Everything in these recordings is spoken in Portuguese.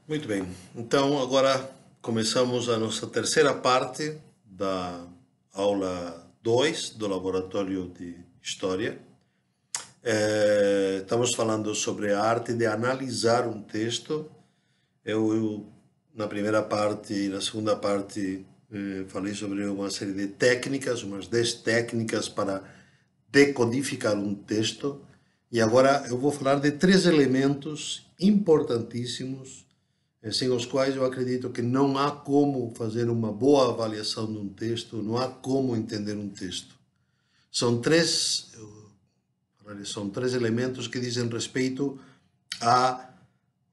Muito bem. Então, agora começamos a nossa terceira parte da aula 2 do Laboratório de História. Estamos falando sobre a arte de analisar um texto. Eu na primeira parte e na segunda parte, falei sobre uma série de técnicas, umas 10 técnicas para decodificar um texto. E agora eu vou falar de 3 elementos importantíssimos sem os quais eu acredito que não há como fazer uma boa avaliação de um texto, não há como entender um texto. São três elementos que dizem respeito a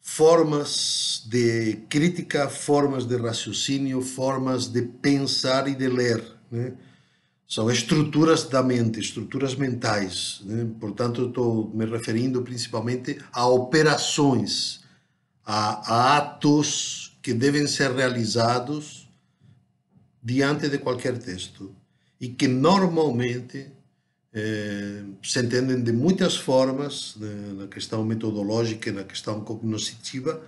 formas de crítica, formas de raciocínio, formas de pensar e de ler, né? São estruturas da mente, estruturas mentais, né? Portanto, eu estou me referindo principalmente a operações, a atos que devem ser realizados diante de qualquer texto e que normalmente se entendem de muitas formas, na questão metodológica e na questão cognoscitiva.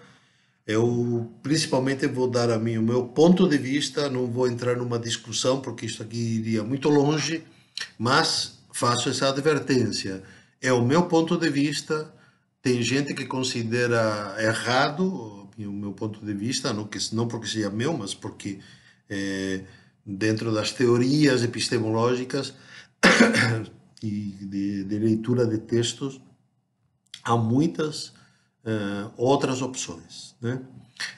Eu principalmente vou dar o meu ponto de vista, não vou entrar numa discussão porque isso aqui iria muito longe, mas faço essa advertência. É o meu ponto de vista. Tem gente que considera errado o meu ponto de vista, não porque seja meu, mas porque dentro das teorias epistemológicas e de leitura de textos há muitas outras opções, né?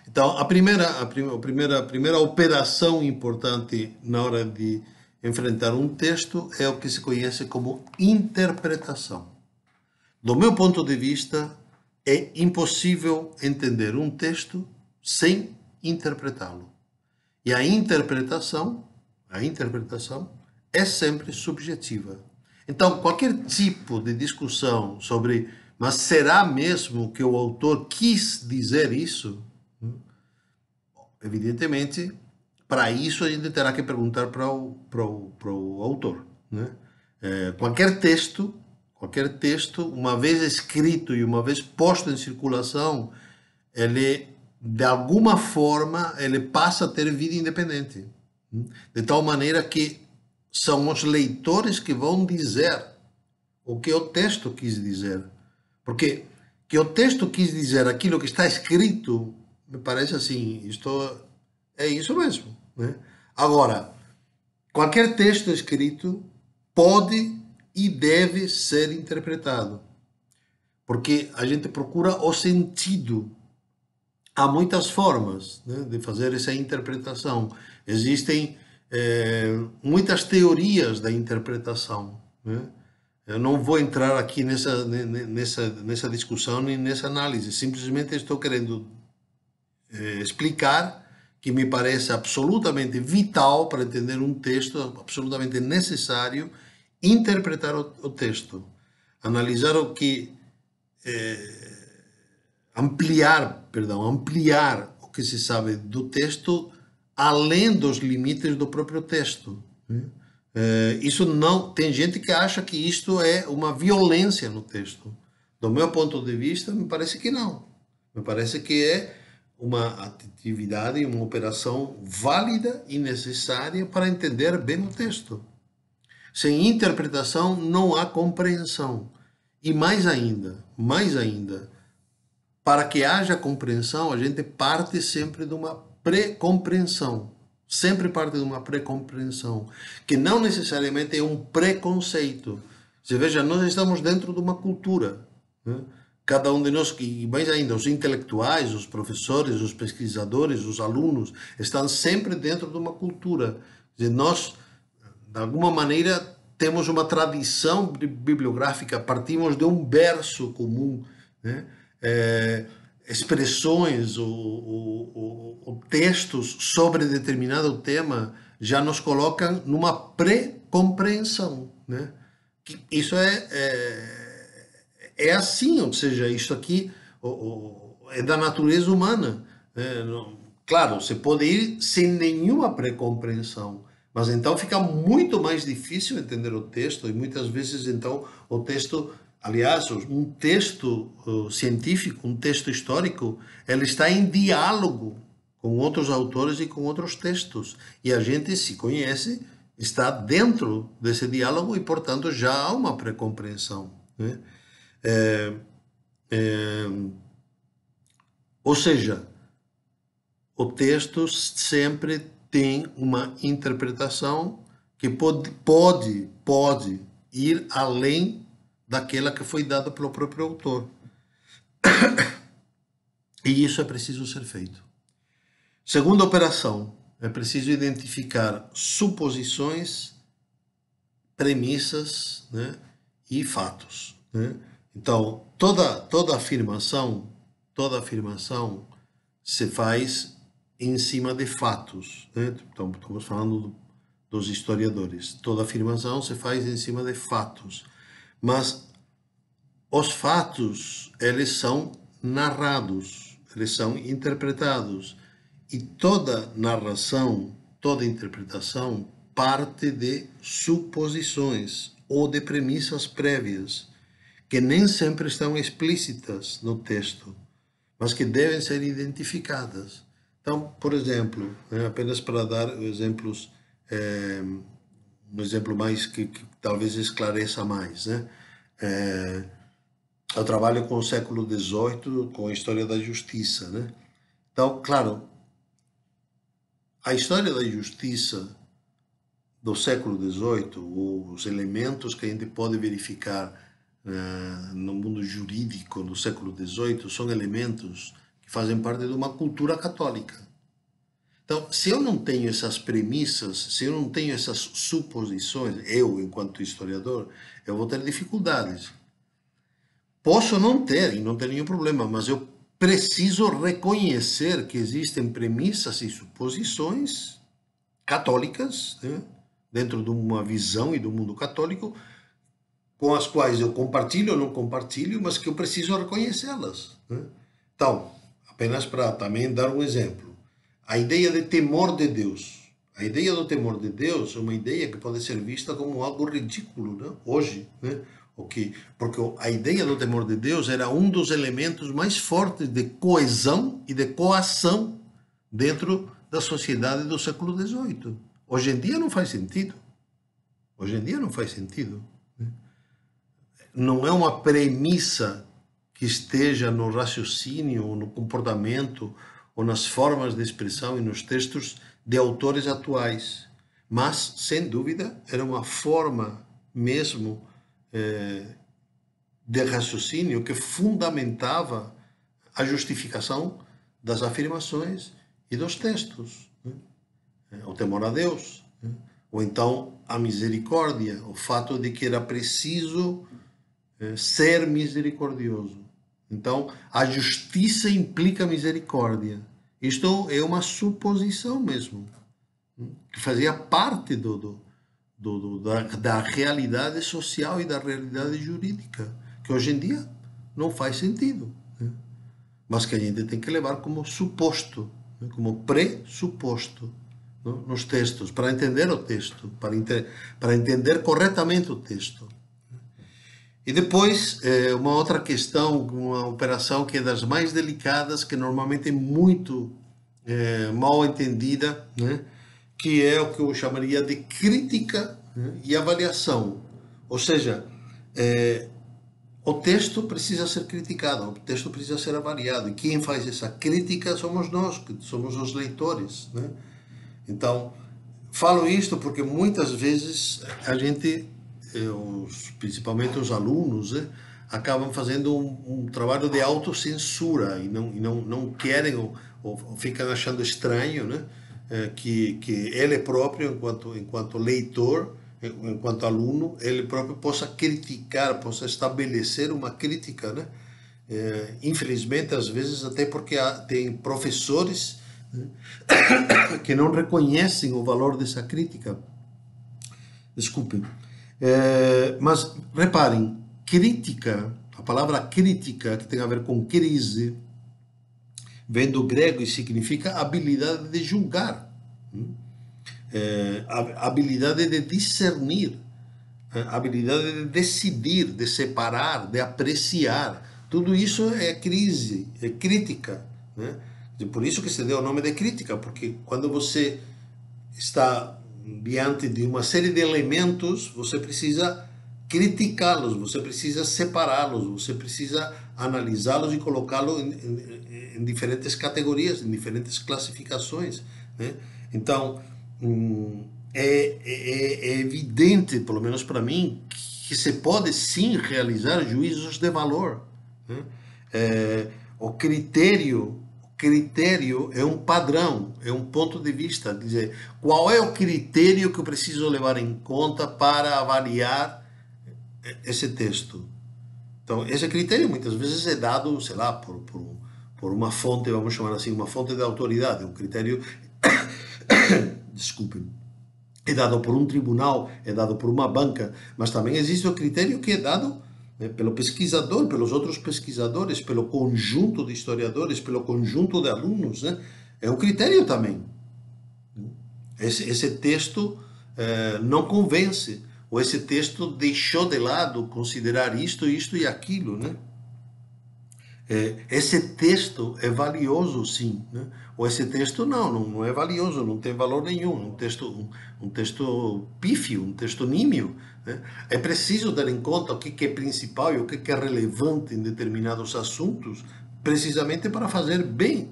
Então, a primeira operação importante na hora de enfrentar um texto é o que se conhece como interpretação. Do meu ponto de vista, é impossível entender um texto sem interpretá-lo. E a interpretação é sempre subjetiva. Então, qualquer tipo de discussão sobre, mas será mesmo que o autor quis dizer isso? Evidentemente, para isso a gente terá que perguntar para o autor, né? Qualquer texto, uma vez escrito e uma vez posto em circulação, ele, de alguma forma, ele passa a ter vida independente. De tal maneira que são os leitores que vão dizer o que o texto quis dizer. Porque que o texto quis dizer aquilo que está escrito, me parece assim, isto é isso mesmo, né? Agora, qualquer texto escrito pode e deve ser interpretado, porque a gente procura o sentido. Há muitas formas, né, de fazer essa interpretação. Existem muitas teorias da interpretação, né? Eu não vou entrar aqui nessa discussão nem nessa análise. Simplesmente estou querendo explicar que me parece absolutamente vital para entender um texto, absolutamente necessário, interpretar o texto, analisar o que ampliar o que se sabe do texto além dos limites do próprio texto, né? Isso não tem gente que acha que isto é uma violência no texto. Do meu ponto de vista, me parece que não. Me parece que é uma atividade, uma operação válida e necessária para entender bem o texto. Sem interpretação não há compreensão. E mais ainda, para que haja compreensão, a gente parte sempre de uma pré-compreensão. Sempre parte de uma pré-compreensão, que não necessariamente é um preconceito. Você veja, nós estamos dentro de uma cultura, né? Cada um de nós, e mais ainda, os intelectuais, os professores, os pesquisadores, os alunos, estão sempre dentro de uma cultura. Quer dizer, nós, de alguma maneira, temos uma tradição bibliográfica, partimos de um berço comum, né? Expressões ou textos sobre determinado tema já nos colocam numa pré-compreensão, né? Isso é assim, ou seja, isso aqui é da natureza humana, né? Claro, você pode ir sem nenhuma pré-compreensão, mas então fica muito mais difícil entender o texto e muitas vezes então o texto Aliás, um texto científico, um texto histórico, ele está em diálogo com outros autores e com outros textos. E a gente se conhece, está dentro desse diálogo e, portanto, já há uma pré-compreensão, né? Ou seja, o texto sempre tem uma interpretação que pode ir além daquela que foi dada pelo próprio autor. E isso é preciso ser feito. Segunda operação, é preciso identificar suposições, premissas, né, e fatos, né? Então, toda afirmação se faz em cima de fatos, né? Então, estamos falando dos historiadores. Toda afirmação se faz em cima de fatos. Mas os fatos, eles são narrados, eles são interpretados. E toda narração, toda interpretação parte de suposições ou de premissas prévias, que nem sempre estão explícitas no texto, mas que devem ser identificadas. Então, por exemplo, apenas para dar exemplos, um exemplo mais que talvez esclareça mais, né? Eu trabalho com o século XVIII, com a história da justiça, né? Então, claro, a história da justiça do século XVIII, os elementos que a gente pode verificar no mundo jurídico do século XVIII, são elementos que fazem parte de uma cultura católica. Então, se eu não tenho essas premissas, se eu não tenho essas suposições, eu, enquanto historiador, eu vou ter dificuldades. Posso não ter, e não tem nenhum problema, mas eu preciso reconhecer que existem premissas e suposições católicas, né, dentro de uma visão e do mundo católico, com as quais eu compartilho ou não compartilho, mas que eu preciso reconhecê-las, né? Então, apenas para também dar um exemplo, a ideia de temor de Deus. A ideia do temor de Deus é uma ideia que pode ser vista como algo ridículo, né? Hoje, né? Porque a ideia do temor de Deus era um dos elementos mais fortes de coesão e de coação dentro da sociedade do século XVIII. Hoje em dia não faz sentido. Hoje em dia não faz sentido. Não é uma premissa que esteja no raciocínio, ou no comportamento, ou nas formas de expressão e nos textos de autores atuais. Mas, sem dúvida, era uma forma mesmo de raciocínio que fundamentava a justificação das afirmações e dos textos, né? O temor a Deus, né? Ou então a misericórdia, o fato de que era preciso ser misericordioso. Então, a justiça implica misericórdia. Isto é uma suposição mesmo, que fazia parte da realidade social e da realidade jurídica, que hoje em dia não faz sentido, né? Mas que a gente tem que levar como suposto, né? Como pressuposto, né? Nos textos, para entender o texto, para entender corretamente o texto. E depois, uma outra questão, uma operação que é das mais delicadas, que normalmente é muito mal entendida, né? Que é o que eu chamaria de crítica, né, e avaliação. Ou seja, o texto precisa ser criticado, o texto precisa ser avaliado. E quem faz essa crítica somos nós, que somos os leitores, né? Então, falo isto porque muitas vezes a gente, principalmente os alunos, né, acabam fazendo um trabalho de autocensura e não querem ou ficam achando estranho, né, que ele próprio, enquanto leitor, enquanto aluno, ele próprio possa criticar, possa estabelecer uma crítica, né? Infelizmente, às vezes, até porque tem professores, né, que não reconhecem o valor dessa crítica. Desculpem. Mas reparem, crítica, a palavra crítica, que tem a ver com crise, vem do grego e significa habilidade de julgar, habilidade de discernir, a habilidade de decidir, de separar, de apreciar. Tudo isso é crise, é crítica, né? E por isso que se deu o nome de crítica, porque quando você está diante de uma série de elementos, você precisa criticá-los, você precisa separá-los, você precisa analisá-los e colocá-los em diferentes categorias, em diferentes classificações, né? Então, é evidente, pelo menos para mim, que se pode sim realizar juízos de valor, né? O critério é um padrão, é um ponto de vista. Quer dizer, qual é o critério que eu preciso levar em conta para avaliar esse texto? Então, esse critério muitas vezes é dado, sei lá, por uma fonte, vamos chamar assim, uma fonte de autoridade. Um critério, desculpem, é dado por um tribunal, é dado por uma banca, mas também existe o critério que é dado, né, pelo pesquisador, pelos outros pesquisadores, pelo conjunto de historiadores, pelo conjunto de alunos, né? É um critério também. Esse texto não convence, ou esse texto deixou de lado considerar isto e aquilo, né? Esse texto é valioso, sim, né? Ou esse texto não é valioso, não tem valor nenhum, um texto pífio, um texto nímio, né? É preciso ter em conta o que é principal e o que é relevante em determinados assuntos, precisamente para fazer bem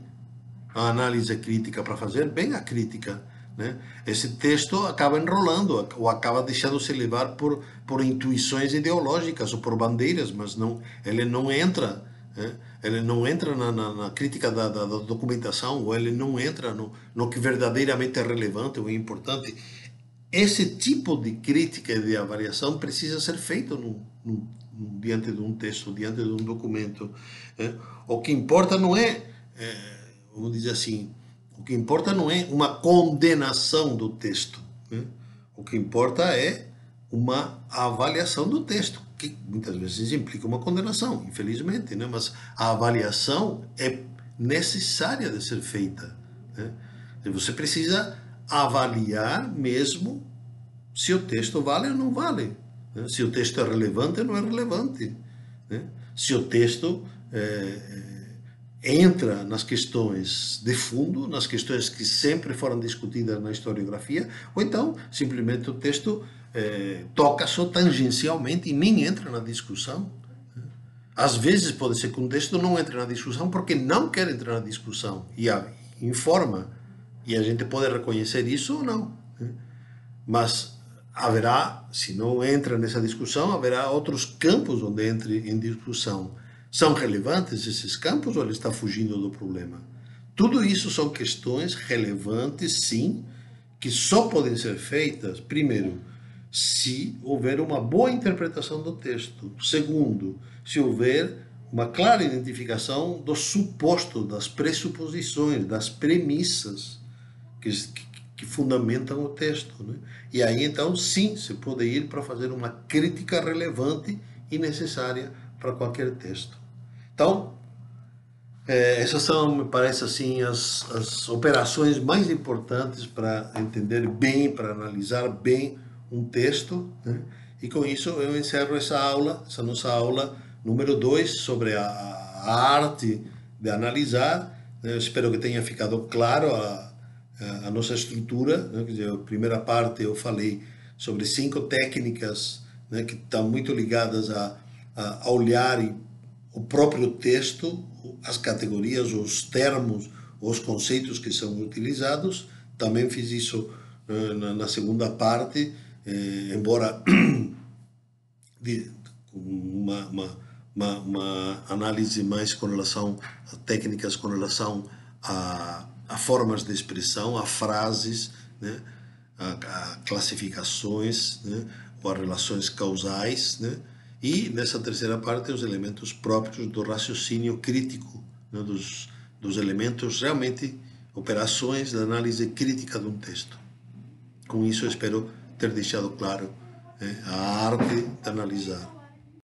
a análise crítica, para fazer bem a crítica, né? Esse texto acaba enrolando ou acaba deixando-se levar por intuições ideológicas ou por bandeiras, mas ele não entra, né? Ele não entra na crítica da documentação, ou ele não entra no que verdadeiramente é relevante ou é importante. Esse tipo de crítica e de avaliação precisa ser feito diante de um texto, diante de um documento. O que importa não vamos dizer assim, o que importa não é uma condenação do texto, né? O que importa é uma avaliação do texto, que muitas vezes implica uma condenação, infelizmente, né? Mas a avaliação é necessária de ser feita, né? Você precisa avaliar mesmo se o texto vale ou não vale, né? Se o texto é relevante ou não é relevante, né? Se o texto entra nas questões de fundo, nas questões que sempre foram discutidas na historiografia, ou então simplesmente o texto toca só tangencialmente e nem entra na discussão. Às vezes pode ser que um texto não entre na discussão porque não quer entrar na discussão e informa, e a gente pode reconhecer isso ou não, né? Mas haverá, se não entra nessa discussão, haverá outros campos onde entre em discussão. São relevantes esses campos ou ele está fugindo do problema? Tudo isso são questões relevantes, sim, que só podem ser feitas, primeiro, se houver uma boa interpretação do texto. Segundo, se houver uma clara identificação do suposto, das pressuposições, das premissas que fundamentam o texto, né? E aí, então, sim, se pode ir para fazer uma crítica relevante e necessária para qualquer texto. Então, essas são, me parece assim, as operações mais importantes para entender bem, para analisar bem um texto, né? E com isso eu encerro essa nossa aula número 2 sobre a arte de analisar, né? Eu espero que tenha ficado claro a nossa estrutura, né? Quer dizer, a primeira parte eu falei sobre 5 técnicas, né, que estão muito ligadas a olhar o próprio texto, as categorias, os termos, os conceitos que são utilizados. Também fiz isso na segunda parte, embora com uma análise mais com relação a técnicas, com relação a formas de expressão, a frases, né, a classificações, né, ou a relações causais, né, e nessa terceira parte os elementos próprios do raciocínio crítico, né, dos elementos realmente, operações de análise crítica de um texto. Com isso eu espero ter deixado claro a arte de analisar.